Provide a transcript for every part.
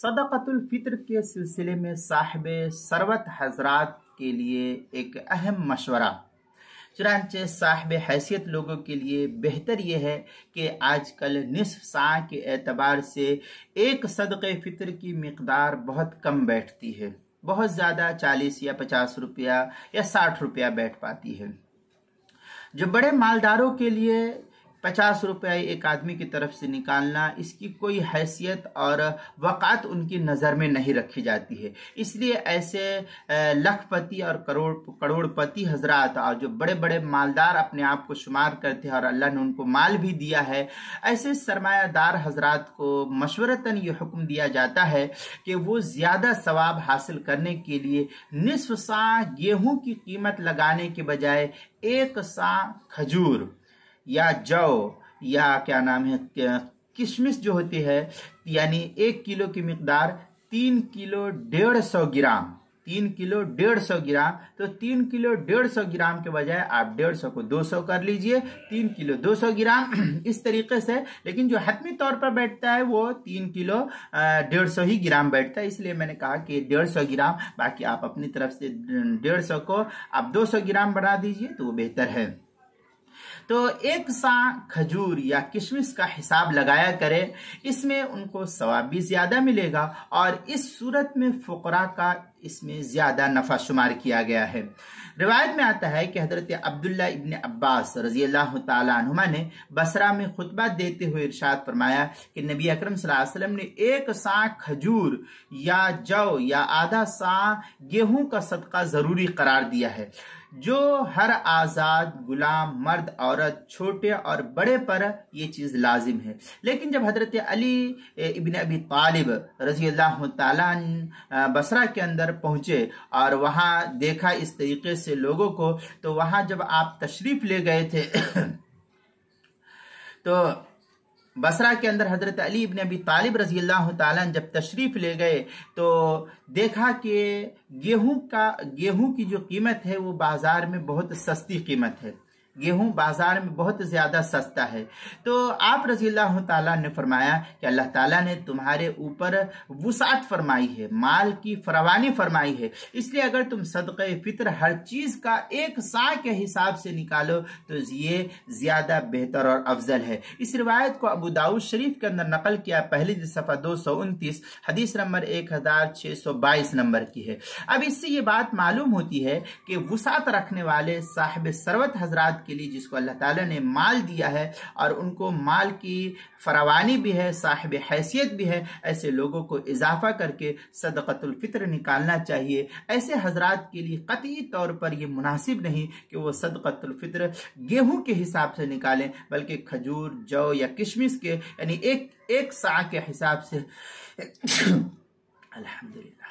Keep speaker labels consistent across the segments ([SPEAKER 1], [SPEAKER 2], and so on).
[SPEAKER 1] सदक़तुल फ़ित्र के सिलसिले में साहिब सरवत हजरात के लिए एक अहम मशवरा। चुनांचे साहिब हैसियत लोगों के लिए बेहतर यह है कि आजकल निस्फ सा के एतबार से एक सदक़े फ़ित्र की मिक़दार बहुत कम बैठती है। बहुत ज़्यादा 40 या 50 रुपया या 60 रुपया बैठ पाती है। जो बड़े मालदारों के लिए 50 रुपया एक आदमी की तरफ से निकालना, इसकी कोई हैसियत और वक़ात उनकी नज़र में नहीं रखी जाती है। इसलिए ऐसे लखपति और करोड़पति हजरात और जो बड़े बड़े मालदार अपने आप को शुमार करते हैं और अल्लाह ने उनको माल भी दिया है, ऐसे सरमायादार हजरात को मशवरतन ये हुक्म दिया जाता है कि वो ज़्यादा सवाब हासिल करने के लिए निस्फ सा गेहूँ की कीमत लगाने के बजाय एक सा खजूर या जौ या क्या नाम है किशमिश जो होती है, यानी 1 किलो की मिकदार 3 किलो 150 ग्राम, 3 किलो 150 ग्राम, तो 3 किलो 150 ग्राम के बजाय आप 150 को 200 कर लीजिए, 3 किलो 200 ग्राम इस तरीके से। लेकिन जो हतमी तौर पर बैठता है वो 3 किलो 150 ही ग्राम बैठता है, इसलिए मैंने कहा कि 150 ग्राम, बाकी आप अपनी तरफ से 150 को आप 200 ग्राम बढ़ा दीजिए तो वो बेहतर है। तो एक सा खजूर या किशमिश का हिसाब लगाया करें, इसमें उनको सवाब भी ज्यादा मिलेगा और इस सूरत में फुकरा का इसमें ज्यादा नफा शुमार किया गया है। रिवायत में आता है कि हजरत अब्दुल्ला इब्न अब्बास रजी अल्लाह तआला अन्हुमा ने बसरा में खुतबा देते हुए इरशाद फरमाया कि नबी अकरम सल्लल्लाहु अलैहि वसल्लम ने एक सा खजूर या जौ या आधा सा गेहूं का सदका जरूरी करार दिया है, जो हर आज़ाद गुलाम मर्द औरत छोटे और बड़े पर यह चीज़ लाजिम है। लेकिन जब हजरत अली इब्न अबी तालिब रज़ी अल्लाह तआला बसरा के अंदर पहुंचे और वहां देखा इस तरीके से लोगों को, तो वहां जब आप तशरीफ ले गए थे तो बसरा के अंदर हजरत अली इब्न अबी तालिब रजी अल्लाह तआला जब तशरीफ ले गए तो देखा कि गेहूं की जो कीमत है वो बाजार में बहुत सस्ती कीमत है, गेहूं बाजार में बहुत ज्यादा सस्ता है। तो आप रजी अल्लाह तआला ने फरमाया कि अल्लाह ताला ने तुम्हारे ऊपर वुसात फरमाई है, माल की फरावानी फरमाई है, इसलिए अगर तुम सदक़े फ़ित्र हर चीज का एक सा के हिसाब से निकालो तो ये ज्यादा बेहतर और अफजल है। इस रिवायत को अबू दाऊद शरीफ के अंदर नकल किया, पहली सफ़ा 229, हदीस नंबर 1622 नंबर की है। अब इससे ये बात मालूम होती है कि वुसात रखने वाले साहिब सरवत हजरात के लिए जिसको अल्लाह ताला ने माल दिया है और उनको माल की फरावानी भी है, साहिब हैसियत भी है, ऐसे लोगों को इजाफा करके सदक़तुल फ़ित्र निकालना चाहिए। ऐसे हजरात के लिए कतई तौर पर यह मुनासिब नहीं कि वो सदक़तुल फ़ित्र गेहूं के हिसाब से निकालें, बल्कि खजूर जौ या किशमिश के यानी एक सा के हिसाब से अल्हम्दुलिल्लाह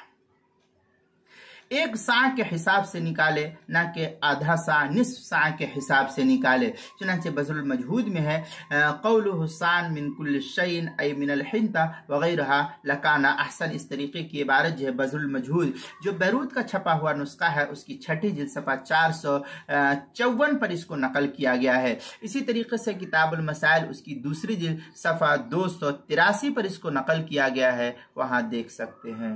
[SPEAKER 1] एक सा के हिसाब से निकाले, ना कि आधा सा निस्फ सा के हिसाब से निकाले। चुनांचे बज़लुल मजहूद में है क़ौलु हुसान मिन कुल्ल शैइन ऐ मिनल हिंता वगैरहा लकाना अहसन। इस तरीके की इबारत जो है बज़लुल मजहूद जो बैरूत का छपा हुआ नुस्खा है उसकी छठी जिल्द सफ़ा 454 पर इसको नकल किया गया है। इसी तरीके से किताबुल मसाइल उसकी दूसरी जिल्द सफ़ा 283 पर इसको नकल किया गया है, वहां देख सकते हैं।